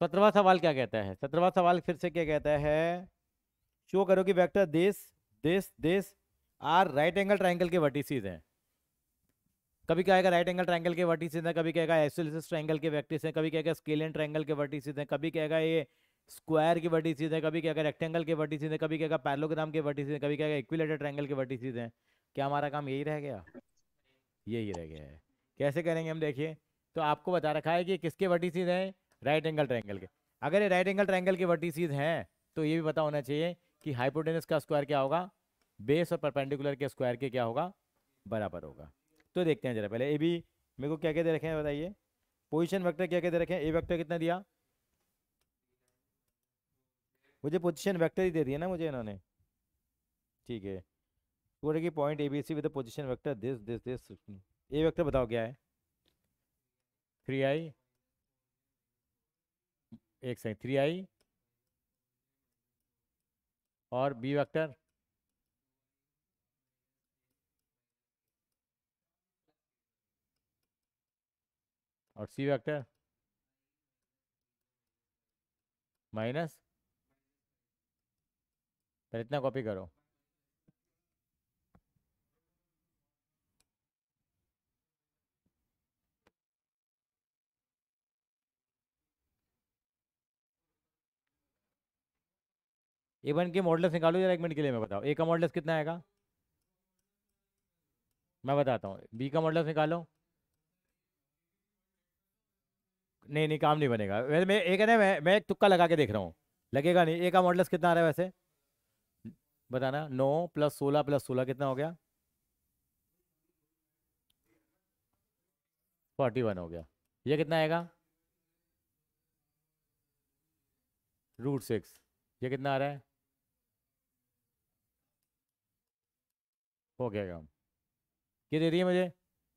17वां सवाल क्या कहता है? 17वां सवाल फिर से क्या कहता है? शो करो कि वेक्टर देश देश देश आर राइट एंगल ट्राइंगल के वर्टिसेस हैं। कभी कहेगा राइट एंगल ट्राइंगल के वर्टिसेस हैं, कभी कहेगा आइसोसेलेस ट्राइंगल के वर्टिसेस हैं, कभी कहेगा स्केलियन ट्राइंगल के वर्टिसेस हैं, कभी कहेगा ये स्क्वायर के वर्टिसेस हैं, कभी कहेगा रेक्टेंगल के वर्टिसेस हैं, कभी कहेगा पैरेललोग्राम के वर्टिसेस हैं, कभी कहेगा इक्विलेटरल ट्राइंगल के वर्टिसेस हैं। क्या हमारा काम यही रह गया? यही रह गया है। कैसे करेंगे हम, देखिए। तो आपको बता रखा है कि किसके वर्टिसेस हैं? राइट एंगल ट्राइंगल के। अगर ये राइट एंगल ट्राइंगल के वर्टिसेस हैं तो ये भी पता होना चाहिए कि हाइपोटेनस का स्क्वायर क्या होगा, बेस और परपेंडिकुलर के स्क्वायर के क्या होगा, बराबर होगा। तो देखते हैं जरा पहले ए बी मेरे को क्या क्या दे रखे हैं बताइए। पोजीशन वेक्टर क्या क्या दे रखे हैं? ए वेक्टर कितना दिया? मुझे पोजीशन वेक्टर ही दे दिया ना मुझे इन्होंने। ठीक है, पूरे की point A B C with position vector this this this. A vector बताओ क्या है? 3i, एक सेकंड, 3i और बी वेक्टर और सी वेक्टर माइनस। फिर इतना कॉपी करो। ए वन के मॉडल्स निकालो जरा, एक मिनट के लिए मैं बताओ। ए का मॉडल्स कितना आएगा? मैं बताता हूँ। बी का मॉडल्स निकालो। नहीं नहीं, काम नहीं बनेगा। वैसे मैं एक है ना, मैं एक तुक्का लगा के देख रहा हूँ, लगेगा नहीं। ए का मॉडल्स कितना आ रहा है वैसे? बताना। 9 + 16 + 16 कितना हो गया? 41 हो गया। ये कितना आएगा? √6। ये कितना आ रहा है? हो गया काम। ये दे दिए मुझे।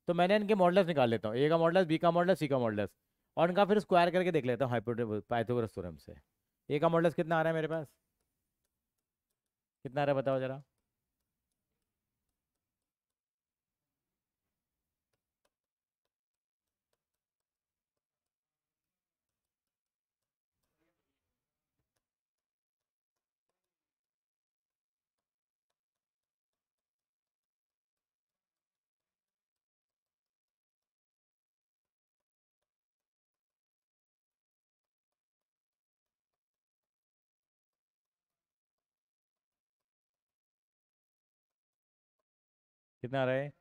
तो मैंने इनके मॉडल्स निकाल लेता हूँ, ए का मॉडल्स, बी का मॉडल्स, सी का मॉडल्स, और इनका फिर स्क्वायर करके देख लेता हूँ पाइथागोरस थ्योरम से। ए का मॉडल्स कितना आ रहा है मेरे पास? कितना आ रहा है बताओ जरा। कितना आ रहा है?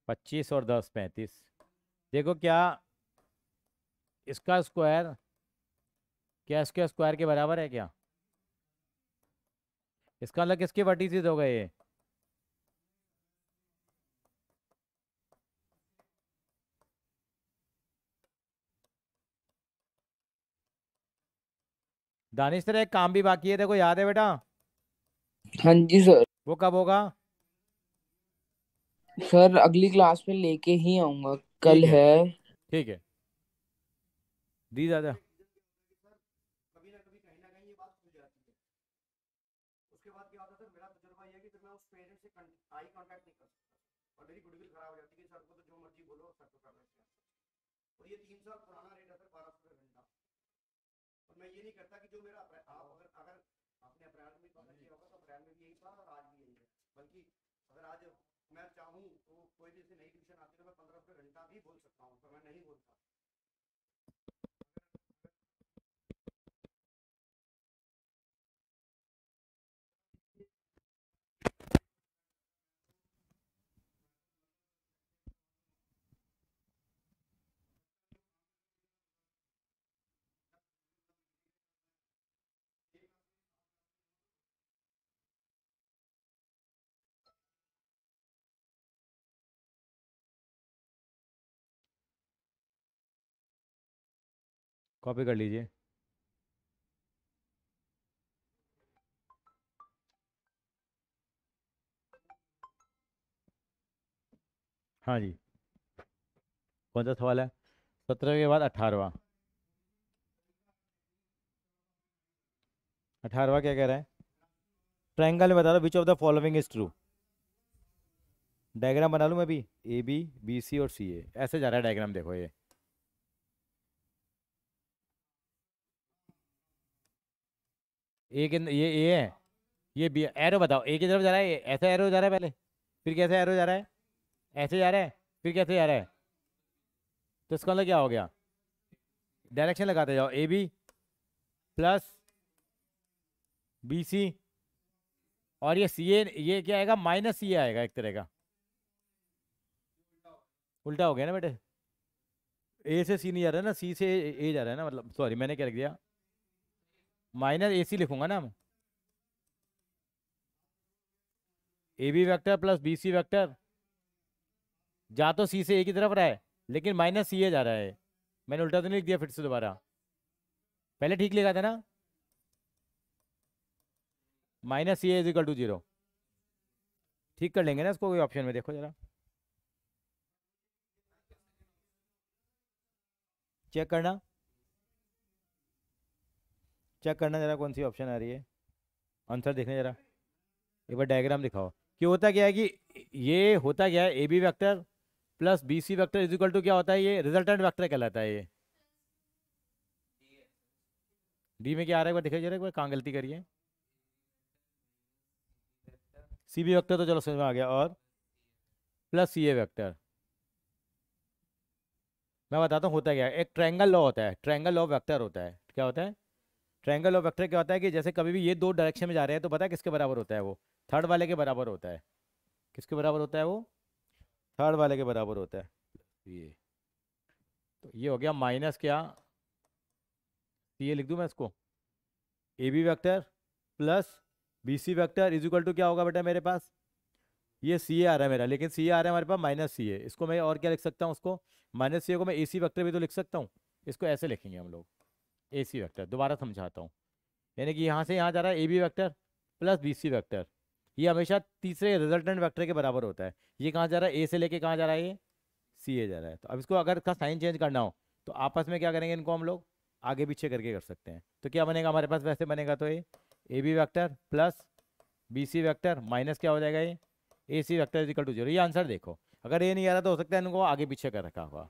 25 और 10 35। देखो क्या इसका स्क्वायर, क्या इसके स्क्वायर के बराबर है क्या? इसका मतलब किसके वर्टिसेस हो गए ये? दानिश तेरा एक काम भी बाकी है, देखो याद है बेटा? हाँ जी सर। वो कब होगा? सर अगली क्लास में लेके ही आऊंगा, कल ठीक है, है। ठीक है, दी दादा। कभी ना कहीं ये बात खुल जाती है। उसके बाद क्या होता है सर, मेरा तजुर्बा ये है कि फिर मैं उस पेरेंट से आई कांटेक्ट नहीं कर सकता और मेरी गुडविल खराब हो जाती है कि सर को तो जो मर्जी बोलो सर तो कर लेते हैं। और ये 3 साल पुराना रेट है सर, 1200 रुपये घंटा। और मैं ये नहीं करता कि जो मेरा आप अगर अगर आपने अप्रैल में पता किया होगा तो अप्रैल में भी यही था और आज भी यही है। बल्कि अगर आज मैं चाहूँ तो कोई भी नई ट्यूशन आती है तो मैं 15 रुपये घंटा भी बोल सकता हूँ, पर मैं नहीं बोलता। कॉपी कर लीजिए। हाँ जी, कौन सा सवाल है? 17 के बाद 18वां। 18वां क्या कह रहा है? ट्रायंगल में बता दो विच of the following is true. Diagram बना लूँ मैं भी? ए बी, बी सी और सी ए, ऐसे जा रहा है डायग्राम, देखो ये। ए के ये ए है, ये बी। एरो बताओ, ए की तरफ जा रहा है, ऐसा एरो जा रहा है पहले, फिर कैसे एरो जा रहा है, ऐसे जा रहा है, फिर कैसे जा रहा है? तो इसका मतलब क्या हो गया? डायरेक्शन लगाते जाओ, A B plus B C, और ये सी ए, ये क्या आएगा? माइनस सी ए आएगा एक तरह का। उल्टा हो गया ना बेटे, ए से सी नहीं जा रहा है ना, सी से ए जा रहा है ना, मतलब सॉरी मैंने क्या लिख दिया? माइनस ए सी लिखूंगा ना मैं। A B vector plus B C vector, जा तो सी से ए की तरफ रहा है लेकिन माइनस सी ए जा रहा है। मैंने उल्टा तो नहीं लिख दिया फिर से दोबारा? पहले ठीक लिखा था ना? Minus C A is equal to 0। ठीक कर लेंगे ना इसको, कोई ऑप्शन में देखो जरा, चेक करना, चेक करना जरा कौन सी ऑप्शन आ रही है, आंसर देखने जरा। एक बार डायग्राम दिखाओ कि होता क्या है, कि ये होता क्या है, A B vector plus B C vector is equal to क्या होता है? ये रिजल्टेंट वैक्टर कहलाता है ये। डी में क्या आ रहा है एक बार दिखाइए जरा, एक बार कहाँ गलती करिए। सी बी वैक्टर तो चलो समझ में आ गया, और प्लस सी ए वैक्टर। मैं बताता हूँ होता क्या है, एक ट्रायंगल लॉ होता है, ट्रायंगल लॉ वेक्टर होता है। क्या होता है? ट्रायंगल ऑफ वेक्टर क्या होता है कि जैसे कभी भी ये दो डायरेक्शन में जा रहे हैं तो पता है किसके बराबर होता है? वो थर्ड वाले के बराबर होता है। किसके बराबर होता है वो? थर्ड वाले के बराबर होता है। ये तो ये हो गया माइनस क्या, ये लिख दूं मैं इसको, A B vector plus B C vector is equal to क्या होगा बेटा मेरे पास? ये सी ए आ रहा है मेरा, लेकिन सी ए आ रहा है हमारे पास माइनस सी ए। इसको मैं और क्या लिख सकता हूँ? उसको माइनस सी ए को मैं ए सी वैक्टर भी तो लिख सकता हूँ। इसको ऐसे लिखेंगे हम लोग, ए सी वैक्टर। दोबारा समझाता हूँ, यानी कि यहाँ से यहाँ जा रहा है A B vector plus B C vector, ये हमेशा तीसरे रिजल्टेंट वेक्टर के बराबर होता है। ये कहाँ जा रहा है? ए से लेके कहाँ जा रहा है? ये सी ए जा रहा है। तो अब इसको अगर इसका साइन चेंज करना हो तो आपस में क्या करेंगे, इनको हम लोग आगे पीछे करके कर सकते हैं। तो क्या बनेगा हमारे पास? वैसे बनेगा तो ये A B vector plus B C vector minus क्या हो जाएगा? ये A C vector is equal to 0। ये आंसर देखो, अगर ये नहीं आ रहा तो हो सकता है इनको आगे पीछे कर रखा होगा।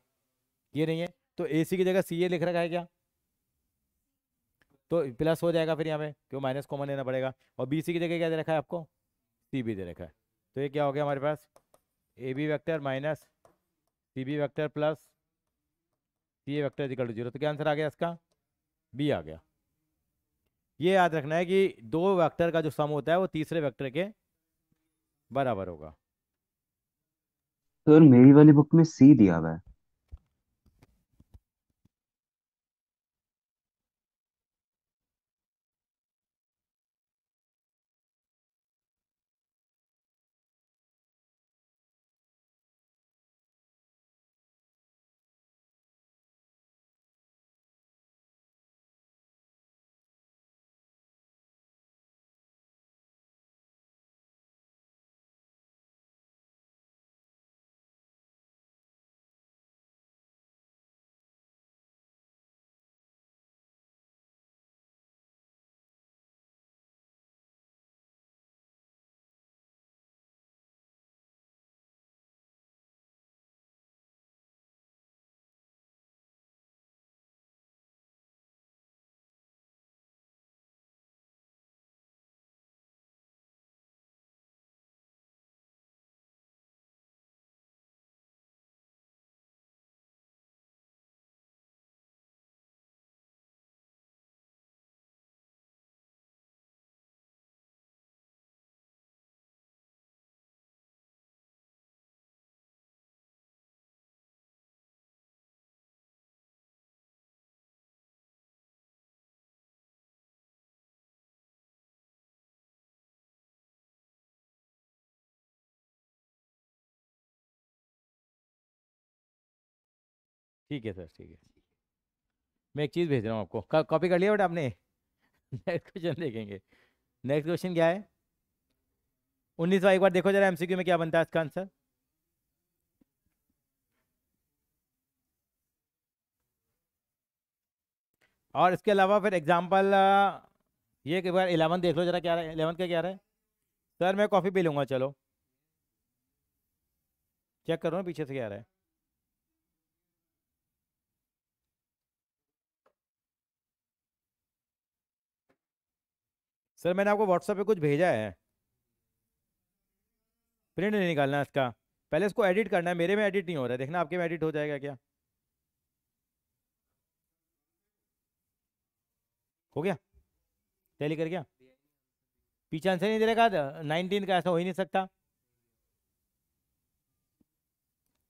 ये नहीं है तो ए सी की जगह सी ए लिख रखा है क्या, तो प्लस हो जाएगा फिर यहाँ पे, क्यों माइनस कॉमन लेना पड़ेगा। और बी सी की जगह क्या दे रखा है आपको? सी बी दे रखा है। तो ये क्या हो गया हमारे पास? A B vector minus C B vector plus C A vector equal to 0। तो क्या आंसर आ गया इसका? बी आ गया। ये याद रखना है कि दो वेक्टर का जो सम होता है वो तीसरे वेक्टर के बराबर होगा। सर मेरी वाली बुक में सी दिया हुआ है। ठीक है सर, ठीक है। मैं एक चीज़ भेज रहा हूँ आपको, कॉपी कर लिया बेटा आपने? नेक्स्ट क्वेश्चन देखेंगे। नेक्स्ट क्वेश्चन क्या है? 19वां एक बार देखो जरा एमसीक्यू में क्या बनता है इसका आंसर। और इसके अलावा फिर एग्जाम्पल, ये एक बार 11 देख लो जरा, क्या रहा है 11 का, क्या रहा है? सर मैं कॉफ़ी पी लूँगा, चलो चेक करो ना पीछे से क्या रहा है। सर मैंने आपको व्हाट्सएप पे कुछ भेजा है, प्रिंट नहीं निकालना है इसका, पहले इसको एडिट करना है। मेरे में एडिट नहीं हो रहा है, देखना आपके में एडिट हो जाएगा क्या? हो गया? टैली कर गया? पीछे आंसर नहीं दे रहा, 19 का ऐसा हो ही नहीं सकता।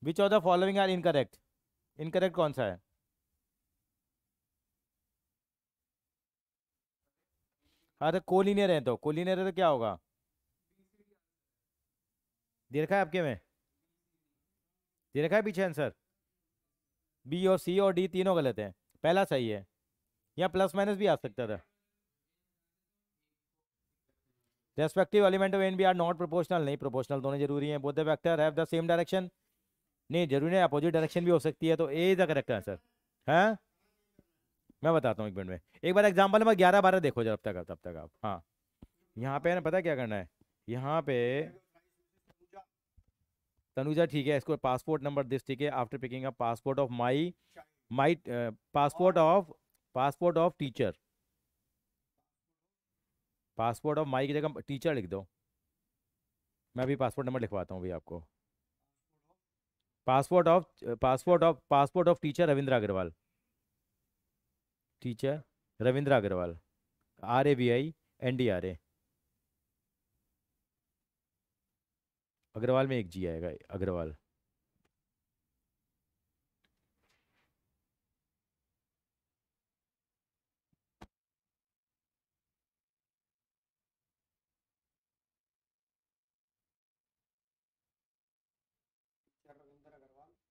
Which of the following are incorrect? Incorrect कौन सा है? हाँ तो कोलिनियर है, तो कोलिनियर है तो क्या होगा? दे रखा है आपके में, दे रखा है पीछे आंसर। बी और सी और डी तीनों गलत हैं, पहला सही है। यहाँ प्लस माइनस भी आ सकता था। Respective element of N B are not proportional, नहीं प्रोपोर्शनल दोनों जरूरी हैं। Both the vector have the same direction, नहीं जरूरी नहीं, अपोजिट डायरेक्शन भी हो सकती है, तो ए इज द करेक्ट आंसर है। मैं बताता हूँ एक मिनट में, एक बार एग्जाम्पल नंबर 11-12 देखो जब तक आप, हाँ। यहाँ पे है ना, पता है क्या करना है? यहाँ पे तनुजा ठीक है, इसको पासपोर्ट नंबर दिस, ठीक है। After picking up passport of my passport of teacher, passport of my की जगह टीचर लिख दो। मैं अभी पासपोर्ट नंबर लिखवाता हूँ भैया आपको। Passport of teacher Ravindra Agrawal, teacher Ravindra Agrawal, RAVINDRA, Agrawal में एक जी आएगा, अग्रवाल।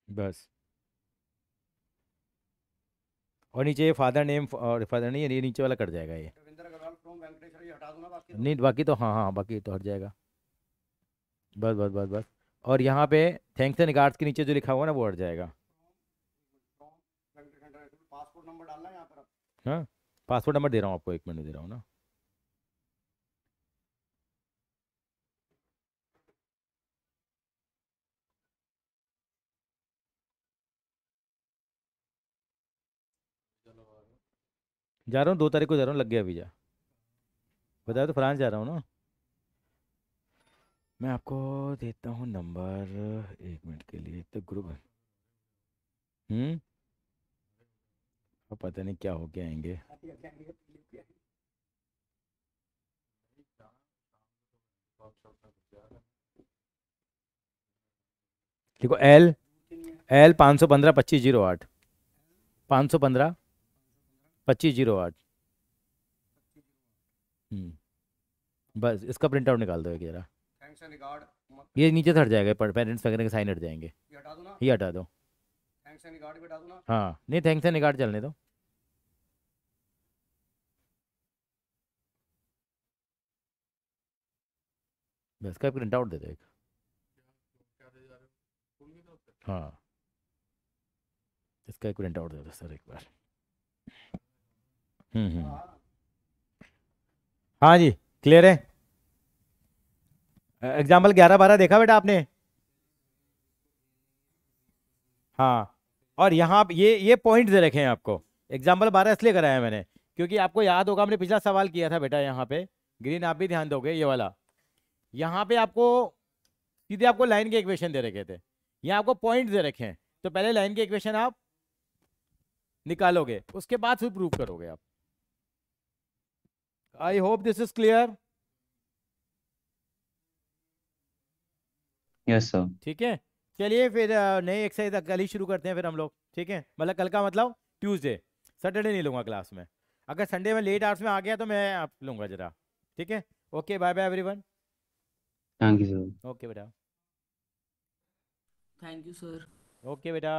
बस, और नीचे ये फादर नेम, और फादर नहीं, ये नीचे वाला कट जाएगा ये। रविंद्र अग्रवाल फ्रॉम वेंकटेश्वर, ये हटा दूंगा बाकी नहीं बाकी तो, हाँ हाँ बाकी तो हट जाएगा। बस बस बस बस, और यहाँ पे थैंक्स एंड रिगार्ड्स के नीचे जो लिखा हुआ ना वो हट जाएगा। पासपोर्ट नंबर डालना है यहाँ पर। हाँ, पासपोर्ट नंबर दे रहा हूँ आपको, 1 मिनट दे रहा हूँ ना। जा रहा हूँ 2 तारीख को जा रहा हूँ, लग गया वीज़ा। बताया तो, फ्रांस जा रहा हूँ ना। मैं आपको देता हूँ नंबर, 1 मिनट के लिए, तो ग्रुप है। हम्म, अब पता नहीं क्या हो के आएंगे। देखो एल 515 2508 515 2508। बस इसका प्रिंट आउट निकाल दो एक जरा। थैंक्स एंड रिगार्ड ये नीचे से हट जाएगा, पेरेंट्स वगैरह के साइन हट जाएंगे, ये हटा दो ना, ये हटा दो। थैंक्स एंड रिगार्ड भी हटा दो ना। हाँ नहीं, थैंक्स एंड रिगार्ड चलने दो। बस इसका प्रिंट आउट दे दो एक। हाँ इसका एक प्रिंट आउट दे दो सर एक बार। हाँ जी क्लियर है। एग्जाम्पल 11-12 देखा बेटा आपने? हाँ और यहाँ ये पॉइंट दे रखे हैं आपको। एग्जाम्पल 12 इसलिए कराया मैंने क्योंकि आपको याद होगा हमने पिछला सवाल किया था बेटा, यहाँ पे ग्रीन आप भी ध्यान दोगे, ये वाला यहाँ पे आपको सीधे आपको लाइन के इक्वेशन दे रखे थे, यहाँ आपको पॉइंट दे रखे हैं, तो पहले लाइन के इक्वेशन आप निकालोगे, उसके बाद फिर प्रूव करोगे आप। आई hope this is clear. Yes sir. ठीक है चलिए फिर नई एक्सरसाइज कल ही शुरू करते हैं फिर हम लोग। ठीक है मतलब कल का मतलब ट्यूसडे, सैटरडे नहीं लूंगा क्लास में। अगर संडे में लेट आवर्स में आ गया तो मैं आप लूंगा जरा। ठीक है okay bye bye everyone. Thank you sir. Okay बेटा। Thank you sir. ओके बेटा।